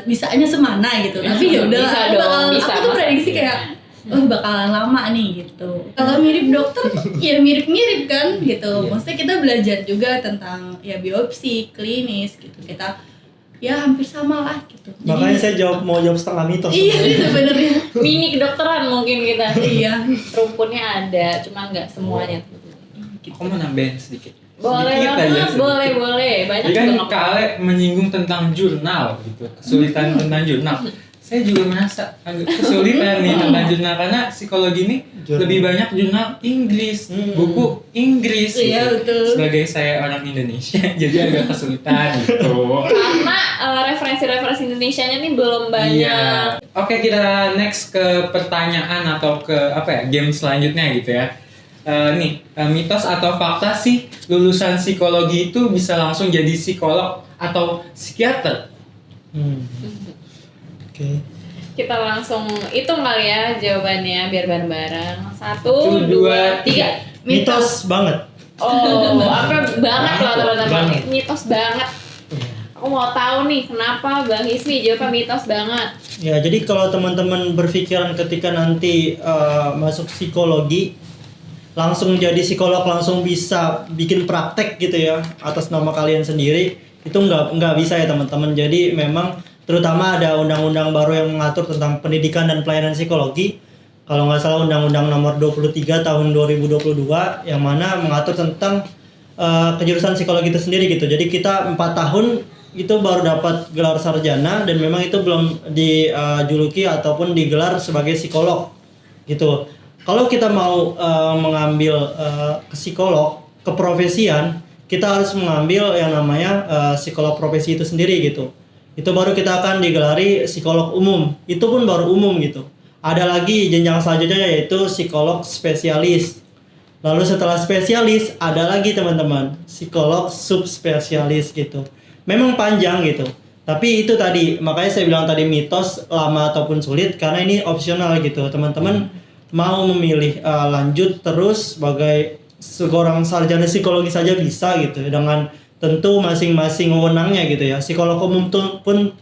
bisanya semana gitu. Tapi ya udah Bisa aku tuh prediksi kayak bakalan lama nih gitu. Kalau mirip dokter ya mirip-mirip kan gitu. Maksudnya kita belajar juga tentang ya biopsi, klinis gitu. Kita ya hampir sama lah gitu. Makanya saya mau jawab setengah mitos. Iya sebenarnya. Mini kedokteran mungkin kita. Iya. Rumputnya ada, cuma nggak semuanya. aku mau nambahin sedikit. Boleh Sedikit aja, banget, sedikit. boleh. Banyak Jadi kan juga Kak Ale menyinggung tentang jurnal gitu, kesulitan tentang jurnal. Saya juga merasa agak kesulitan nih tentang jurnal karena psikologi ini lebih banyak jurnal Inggris, buku Inggris. Iya, gitu. betul. Sebagai saya orang Indonesia, jadi agak kesulitan gitu. karena referensi Indonesianya nih belum banyak. Iya. Oke, kita next ke pertanyaan atau ke game selanjutnya gitu ya. Mitos atau fakta sih lulusan psikologi itu bisa langsung jadi psikolog atau psikiater? Oke. Kita langsung hitung kali ya jawabannya biar bareng-bareng. 1, 2, 3. Mitos banget. Oh, apa banget loh teman-teman. Banget. Mitos banget. Aku mau tahu nih kenapa Bang Ismi jawabnya mitos banget. Ya, jadi kalau teman-teman berpikiran ketika nanti masuk psikologi langsung jadi psikolog, langsung bisa bikin praktek gitu ya atas nama kalian sendiri, itu nggak bisa ya teman-teman. Jadi memang terutama ada undang-undang baru yang mengatur tentang pendidikan dan pelayanan psikologi. Kalau nggak salah Undang-Undang Nomor 23 Tahun 2022 yang mana mengatur tentang kejurusan psikologi itu sendiri gitu. Jadi kita 4 tahun itu baru dapat gelar sarjana dan memang itu belum dijuluki ataupun digelar sebagai psikolog gitu. Kalau kita mau mengambil psikolog keprofesian, kita harus mengambil yang namanya psikolog profesi itu sendiri gitu. Itu baru kita akan digelari psikolog umum. Itu pun baru umum gitu. Ada lagi jenjang selanjutnya yaitu psikolog spesialis. Lalu setelah spesialis ada lagi teman-teman psikolog subspesialis gitu. Memang panjang gitu. Tapi itu tadi makanya saya bilang tadi mitos lama ataupun sulit karena ini opsional gitu. Teman-teman mau memilih lanjut terus sebagai seorang sarjana psikologi saja bisa gitu dengan tentu masing-masing wewenangnya gitu ya. Psikolog umum pun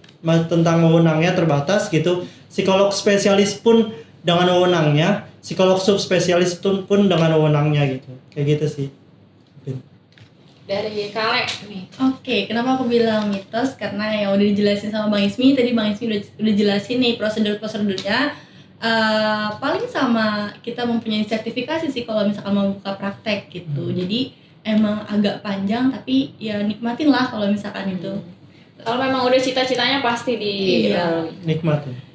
tentang wewenangnya terbatas gitu. Psikolog spesialis pun dengan wewenangnya, psikolog subspesialis pun dengan wewenangnya gitu. Kayak gitu sih. Dari Kale nih. Oke, kenapa aku bilang mitos? Karena yang udah dijelasin sama Bang Ismi, tadi Bang Ismi udah jelasin nih prosedur-prosedurnya. Paling sama kita mempunyai sertifikasi sih kalau misalkan mau buka praktek gitu. Jadi emang agak panjang tapi ya nikmatin lah kalau misalkan itu. Kalau memang udah cita-citanya pasti di Iya. Nikmatin.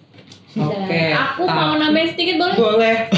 Oke. Aku mau nambahin sedikit boleh? Boleh.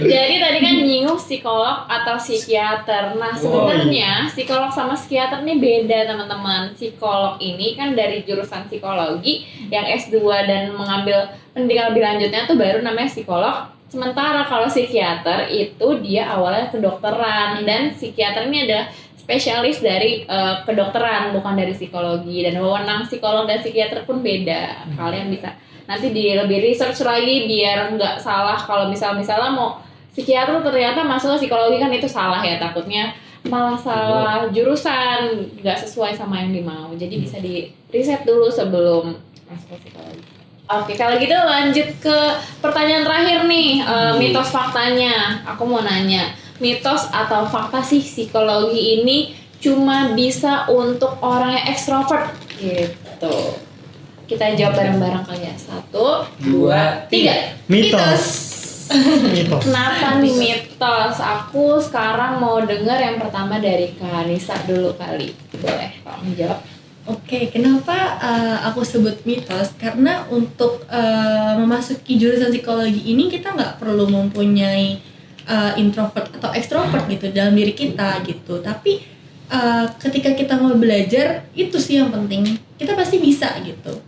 Jadi tadi kan nyinggung psikolog atau psikiater. Nah sebenarnya psikolog sama psikiater ini beda teman-teman. Psikolog ini kan dari jurusan psikologi yang S2 dan mengambil pendidikan lebih lanjutnya tuh baru namanya psikolog. Sementara kalau psikiater itu dia awalnya kedokteran dan psikiater ini adalah spesialis dari kedokteran bukan dari psikologi dan wewenang psikolog dan psikiater pun beda. Kalian bisa nanti lebih research lagi biar nggak salah kalau misalnya mau psikiater ternyata masuk ke psikologi kan itu salah ya takutnya malah salah jurusan nggak sesuai sama yang dimau jadi bisa di riset dulu sebelum masuk ke psikologi. Oke kalau gitu lanjut ke pertanyaan terakhir nih mitos faktanya aku mau nanya mitos atau fakta sih psikologi ini cuma bisa untuk orang yang ekstrovert gitu. Kita jawab bareng-bareng kali ya. 1, 2, 3. Mitos. Mitos. Kenapa nih mitos? Aku sekarang mau denger yang pertama dari Kak Nisa dulu kali. Boleh kamu jawab. Oke, kenapa aku sebut mitos? Karena untuk memasuki jurusan psikologi ini kita nggak perlu mempunyai introvert atau extrovert gitu dalam diri kita gitu. Tapi ketika kita mau belajar itu sih yang penting. Kita pasti bisa gitu.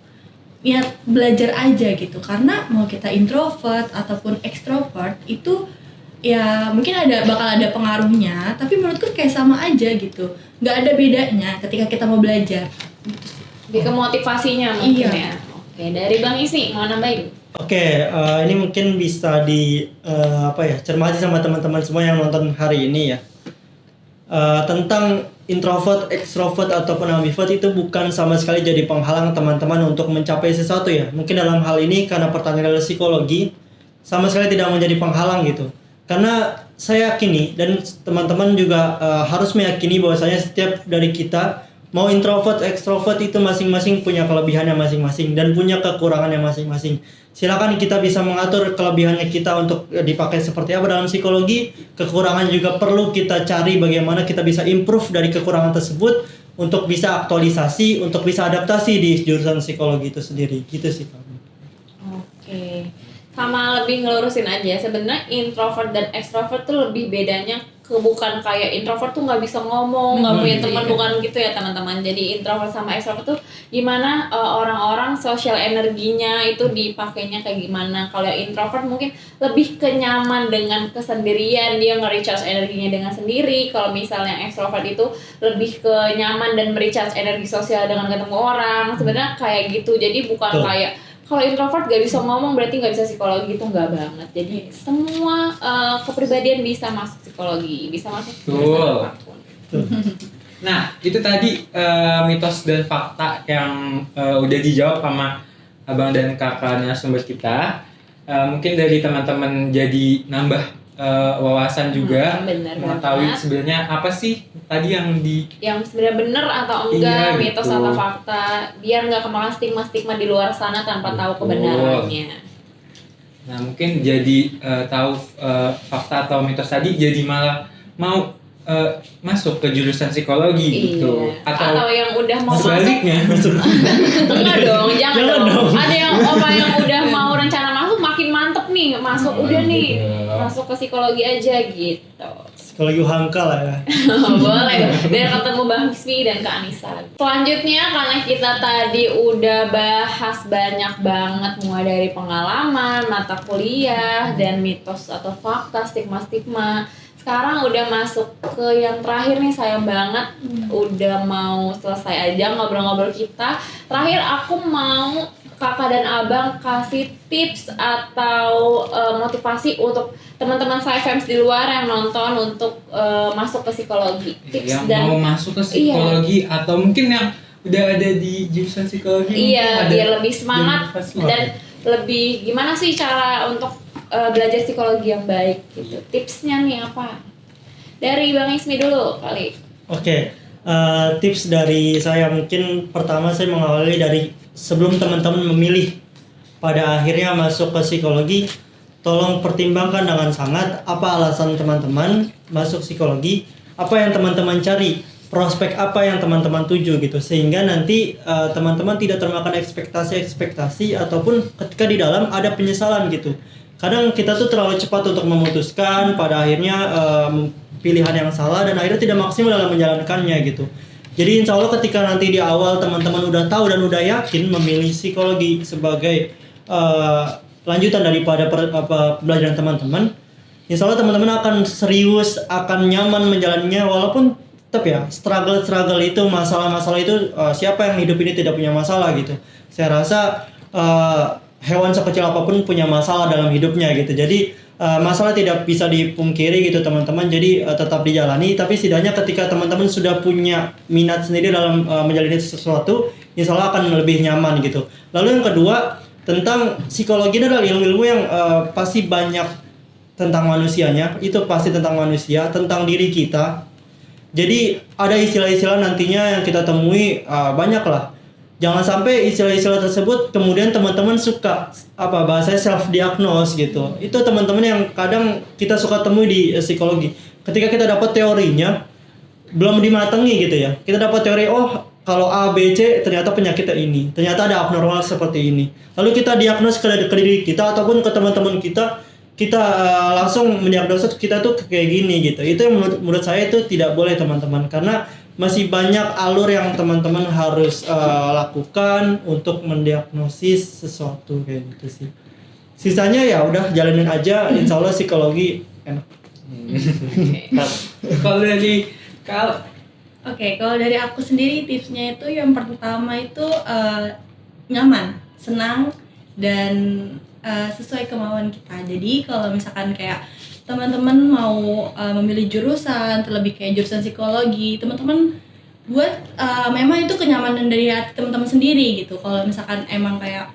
Niat belajar aja gitu. Karena mau kita introvert ataupun extrovert itu ya mungkin bakal ada pengaruhnya. Tapi menurutku kayak sama aja gitu. Nggak ada bedanya ketika kita mau belajar. Lebih ke motivasinya mungkin Iya. ya. Oke, dari Bang Isni mau nambahin? Oke, ini mungkin bisa cermati sama teman-teman semua yang nonton hari ini ya. Tentang introvert, extrovert ataupun ambivert itu bukan sama sekali jadi penghalang teman-teman untuk mencapai sesuatu ya. Mungkin dalam hal ini karena pertanyaan adalah psikologi, sama sekali tidak menjadi penghalang gitu. Karena saya yakini dan teman-teman juga harus meyakini bahwasanya setiap dari kita mau introvert, extrovert itu masing-masing punya kelebihannya masing-masing dan punya kekurangannya masing-masing. Silakan kita bisa mengatur kelebihannya kita untuk dipakai seperti apa dalam psikologi. Kekurangan juga perlu kita cari bagaimana kita bisa improve dari kekurangan tersebut untuk bisa aktualisasi, untuk bisa adaptasi di jurusan psikologi itu sendiri. Gitu sih Pak. Oke. Sama lebih ngelurusin aja sebenarnya introvert dan extrovert tuh lebih bedanya bukan kayak introvert tuh nggak bisa ngomong, nggak punya teman, bukan gitu ya teman-teman. Jadi introvert sama extrovert tuh gimana orang-orang sosial energinya itu dipakainya kayak gimana. Kalau introvert mungkin lebih kenyaman dengan kesendirian, dia nge-recharge energinya dengan sendiri. Kalau misalnya extrovert itu lebih ke nyaman dan merecharge energi sosial dengan ketemu orang. Sebenarnya kayak gitu. Jadi bukan kayak kalau introvert gak bisa ngomong berarti gak bisa psikologi, itu nggak banget. Jadi semua kepribadian bisa masuk psikologi, bisa masuk Betul. apapun. Nah, itu tadi mitos dan fakta yang udah dijawab sama abang dan kakaknya sumber kita. Mungkin dari teman-teman jadi nambah wawasan juga, benar mengetahui banget. sebenarnya apa sih tadi Yang sebenarnya benar atau Iya, enggak, mitos gitu. atau fakta, biar nggak kemakan stigma-stigma di luar sana tanpa tahu Betul. kebenarannya. Nah mungkin jadi tahu fakta atau mitos tadi jadi malah mau masuk ke jurusan psikologi gitu, Iya. Atau yang udah mau masuk, sebaliknya. enggak dong, jangan Jangan dong. dong. Ada yang yang udah mau rencana masuk makin mantep nih, masuk udah nih, masuk ke psikologi aja gitu. Psikologi Uhamka lah ya. Boleh, biar ketemu Bang Hismi dan Kak Anissa. Selanjutnya karena kita tadi udah bahas banyak banget mulai dari pengalaman, mata kuliah, dan mitos atau fakta, stigma-stigma. Sekarang udah masuk ke yang terakhir nih, sayang banget udah mau selesai aja ngobrol-ngobrol kita. Terakhir aku mau kakak dan abang kasih tips atau motivasi untuk teman-teman saya fans di luar yang nonton untuk masuk ke psikologi. Tips Yang dan mau masuk ke psikologi atau mungkin yang udah ada di jurusan psikologi, iya, mungkin ada biar lebih semangat motivasi. dan lebih gimana sih cara untuk belajar psikologi yang baik gitu. Tipsnya nih apa? Dari Bang Ismi dulu kali. Oke, tips dari saya mungkin pertama saya mengawali dari sebelum teman-teman memilih pada akhirnya masuk ke psikologi, tolong pertimbangkan dengan sangat apa alasan teman-teman masuk psikologi, apa yang teman-teman cari, prospek apa yang teman-teman tuju gitu, sehingga nanti teman-teman tidak termakan ekspektasi ataupun ketika di dalam ada penyesalan gitu. Kadang kita tuh terlalu cepat untuk memutuskan, pada akhirnya pilihan yang salah dan akhirnya tidak maksimal dalam menjalankannya gitu. Jadi insya Allah ketika nanti di awal teman-teman udah tahu dan udah yakin memilih psikologi sebagai lanjutan daripada pembelajaran teman-teman, insya Allah teman-teman akan serius, akan nyaman menjalannya, walaupun tetap ya struggle itu, masalah-masalah itu siapa yang hidup ini tidak punya masalah gitu. Saya rasa hewan sekecil apapun punya masalah dalam hidupnya gitu. Jadi masalah tidak bisa dipungkiri gitu teman-teman. Jadi tetap dijalani. Tapi setidaknya ketika teman-teman sudah punya minat sendiri dalam menjalani sesuatu, insya Allah akan lebih nyaman gitu. Lalu yang kedua tentang psikologi adalah ilmu-ilmu yang pasti banyak tentang manusianya. Itu pasti tentang manusia, tentang diri kita. Jadi ada istilah-istilah nantinya yang kita temui banyak lah. Jangan sampai istilah-istilah tersebut kemudian teman-teman suka bahasanya self diagnose gitu. Itu teman-teman yang kadang kita suka temui di psikologi. Ketika kita dapat teorinya belum dimatangi gitu ya. Kita dapat teori kalau A, B, C ternyata penyakitnya ini. Ternyata ada abnormal seperti ini. Lalu kita diagnos ke diri kita ataupun ke teman-teman kita langsung mendiagnosa kita tuh kayak gini gitu. Itu yang menurut saya itu tidak boleh teman-teman, karena masih banyak alur yang teman-teman harus lakukan untuk mendiagnosis sesuatu kayak gitu sih. Sisanya ya udah jalanin aja, insya Allah psikologi enak. Kalau dari Oke, kalau dari aku sendiri tipsnya itu yang pertama itu nyaman, senang, dan sesuai kemauan kita. Jadi kalau misalkan kayak teman-teman mau memilih jurusan, terlebih kayak jurusan psikologi, teman-teman buat memang itu kenyamanan dari hati teman-teman sendiri gitu. Kalau misalkan emang kayak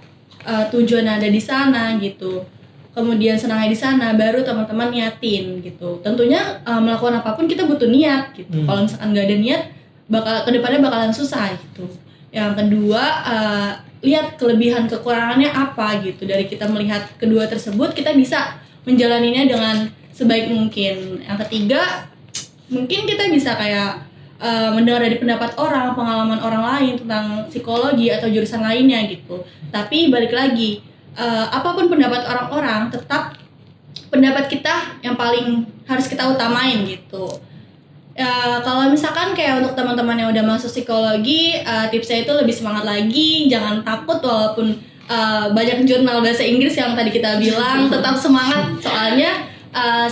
tujuan ada di sana gitu, kemudian senangnya di sana, baru teman-teman niatin gitu. Tentunya melakukan apapun kita butuh niat gitu. Kalau misalkan nggak ada niat, kedepannya bakalan susah gitu. Yang kedua, lihat kelebihan kekurangannya apa gitu. Dari kita melihat kedua tersebut, kita bisa menjalaninya dengan sebaik mungkin. Yang ketiga, mungkin kita bisa kayak mendengar dari pendapat orang, pengalaman orang lain tentang psikologi atau jurusan lainnya gitu. Tapi balik lagi, apapun pendapat orang-orang, tetap pendapat kita yang paling harus kita utamain gitu. Kalau misalkan kayak untuk teman-teman yang udah masuk psikologi, tipsnya itu lebih semangat lagi, jangan takut walaupun banyak jurnal bahasa Inggris yang tadi kita bilang, tetap semangat soalnya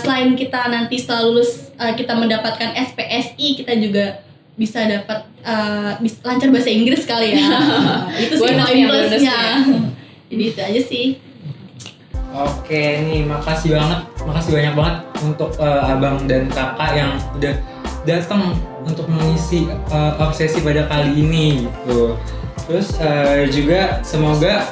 selain kita nanti setelah lulus kita mendapatkan SPSI, kita juga bisa dapat lancar bahasa Inggris kali ya. Itu sih poin plusnya. Jadi itu aja sih. Oke nih, makasih banyak banget untuk abang dan kakak yang udah datang untuk mengisi obsesi pada kali ini gitu. Terus juga semoga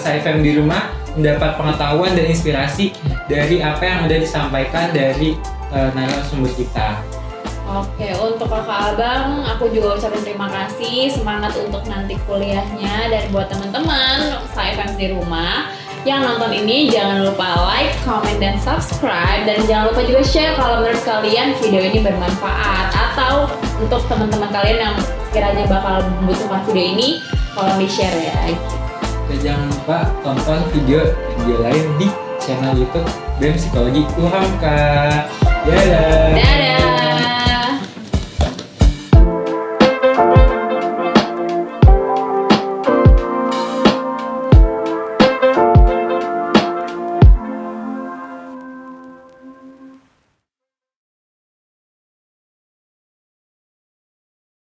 SciFM di rumah mendapat pengetahuan dan inspirasi dari apa yang udah disampaikan dari narasumber kita. Oke, untuk kakak abang, aku juga ucapin terima kasih, semangat untuk nanti kuliahnya. Dan buat teman-teman SciFM di rumah yang nonton ini, jangan lupa like, comment, dan subscribe. Dan jangan lupa juga share kalau menurut kalian video ini bermanfaat. Atau untuk teman-teman kalian yang sekiranya bakal membutuhkan video ini, tolong di-share ya. Dan jangan lupa tonton video lain di channel YouTube BEM Psikologi UHAMKA. Dadah! Dadah!